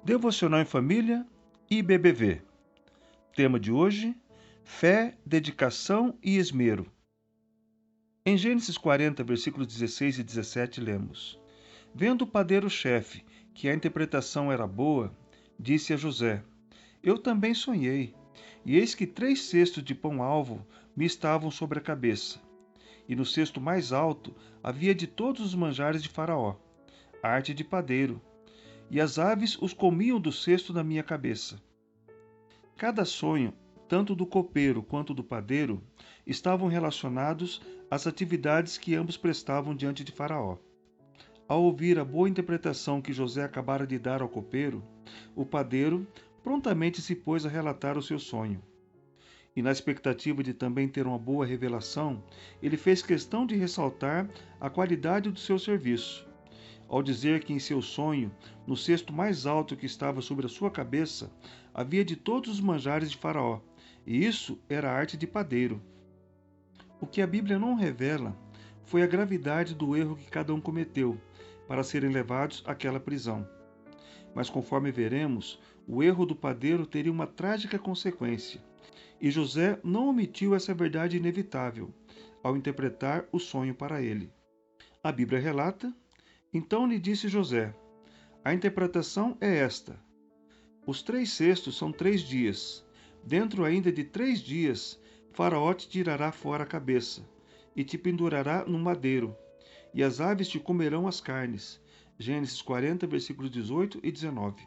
Devocional em Família e BBV. Tema de hoje: fé, dedicação e esmero. Em Gênesis 40, versículos 16 e 17, lemos: Vendo o padeiro-chefe que a interpretação era boa, disse a José: Eu também sonhei, e eis que 3 cestos de pão-alvo me estavam sobre a cabeça, e no cesto mais alto havia de todos os manjares de Faraó, arte de padeiro, e as aves os comiam do cesto na minha cabeça. Cada sonho, tanto do copeiro quanto do padeiro, estavam relacionados às atividades que ambos prestavam diante de Faraó. Ao ouvir a boa interpretação que José acabara de dar ao copeiro, o padeiro prontamente se pôs a relatar o seu sonho. E na expectativa de também ter uma boa revelação, ele fez questão de ressaltar a qualidade do seu serviço, ao dizer que em seu sonho, no cesto mais alto que estava sobre a sua cabeça, havia de todos os manjares de Faraó, e isso era a arte de padeiro. O que a Bíblia não revela foi a gravidade do erro que cada um cometeu para serem levados àquela prisão. Mas conforme veremos, o erro do padeiro teria uma trágica consequência, e José não omitiu essa verdade inevitável ao interpretar o sonho para ele. A Bíblia relata: Então lhe disse José: A interpretação é esta: os 3 cestos são 3 dias. Dentro ainda de 3 dias, Faraó te tirará fora a cabeça, e te pendurará no madeiro, e as aves te comerão as carnes. Gênesis 40, versículos 18 e 19.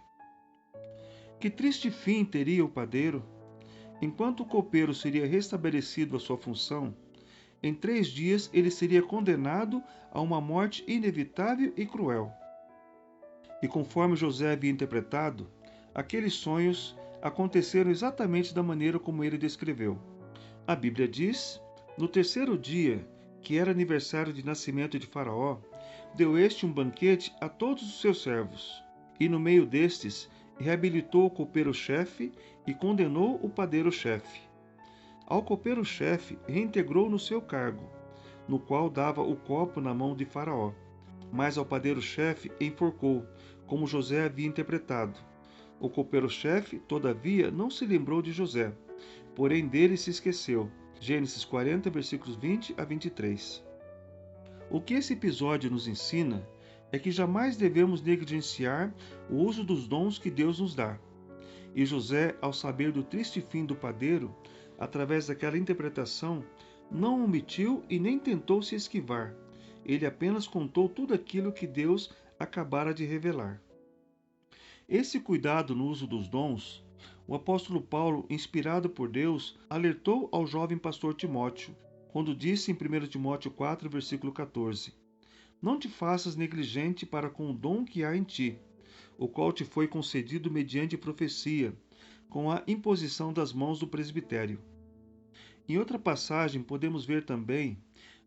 Que triste fim teria o padeiro? Enquanto o copeiro seria restabelecido à sua função, em 3 dias ele seria condenado a uma morte inevitável e cruel. E conforme José havia interpretado, aqueles sonhos aconteceram exatamente da maneira como ele descreveu. A Bíblia diz: No terceiro dia, que era aniversário de nascimento de Faraó, deu este um banquete a todos os seus servos, e no meio destes reabilitou o copeiro-chefe e condenou o padeiro-chefe. Ao copeiro-chefe reintegrou no seu cargo, no qual dava o copo na mão de Faraó. Mas ao padeiro-chefe enforcou, como José havia interpretado. O copeiro-chefe, todavia, não se lembrou de José, porém dele se esqueceu. Gênesis 40, versículos 20 a 23. O que esse episódio nos ensina é que jamais devemos negligenciar o uso dos dons que Deus nos dá. E José, ao saber do triste fim do padeiro, através daquela interpretação, não omitiu e nem tentou se esquivar. Ele apenas contou tudo aquilo que Deus acabara de revelar. Esse cuidado no uso dos dons, o apóstolo Paulo, inspirado por Deus, alertou ao jovem pastor Timóteo, quando disse em 1 Timóteo 4, versículo 14: Não te faças negligente para com o dom que há em ti, o qual te foi concedido mediante profecia, com a imposição das mãos do presbitério. Em outra passagem, podemos ver também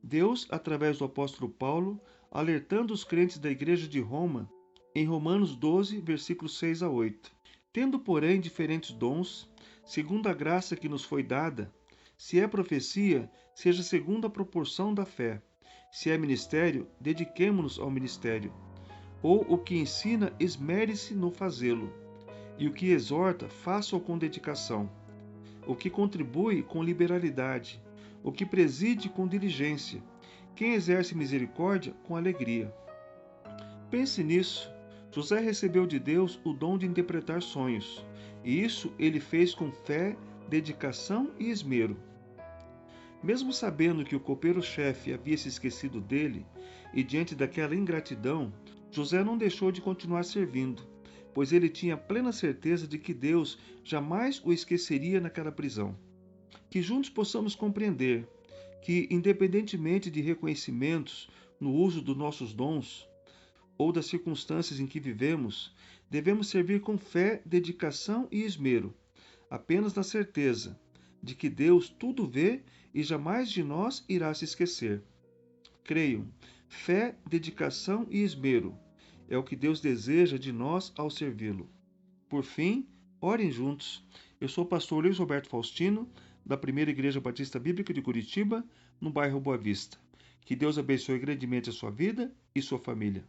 Deus, através do apóstolo Paulo, alertando os crentes da igreja de Roma, em Romanos 12, versículos 6 a 8. Tendo, porém, diferentes dons, segundo a graça que nos foi dada, se é profecia, seja segundo a proporção da fé. Se é ministério, dediquemo-nos ao ministério. Ou o que ensina, esmere-se no fazê-lo. E o que exorta, faça-o com dedicação. O que contribui, com liberalidade. O que preside, com diligência. Quem exerce misericórdia, com alegria. Pense nisso. José recebeu de Deus o dom de interpretar sonhos, e isso ele fez com fé, dedicação e esmero. Mesmo sabendo que o copeiro-chefe havia se esquecido dele, e diante daquela ingratidão, José não deixou de continuar servindo, pois ele tinha plena certeza de que Deus jamais o esqueceria naquela prisão. Que juntos possamos compreender que, independentemente de reconhecimentos no uso dos nossos dons, ou das circunstâncias em que vivemos, devemos servir com fé, dedicação e esmero, apenas na certeza de que Deus tudo vê e jamais de nós irá se esquecer. Creiam, fé, dedicação e esmero é o que Deus deseja de nós ao servi-lo. Por fim, orem juntos. Eu sou o pastor Luiz Roberto Faustino, da Primeira Igreja Batista Bíblica de Curitiba, no bairro Boa Vista. Que Deus abençoe grandemente a sua vida e sua família.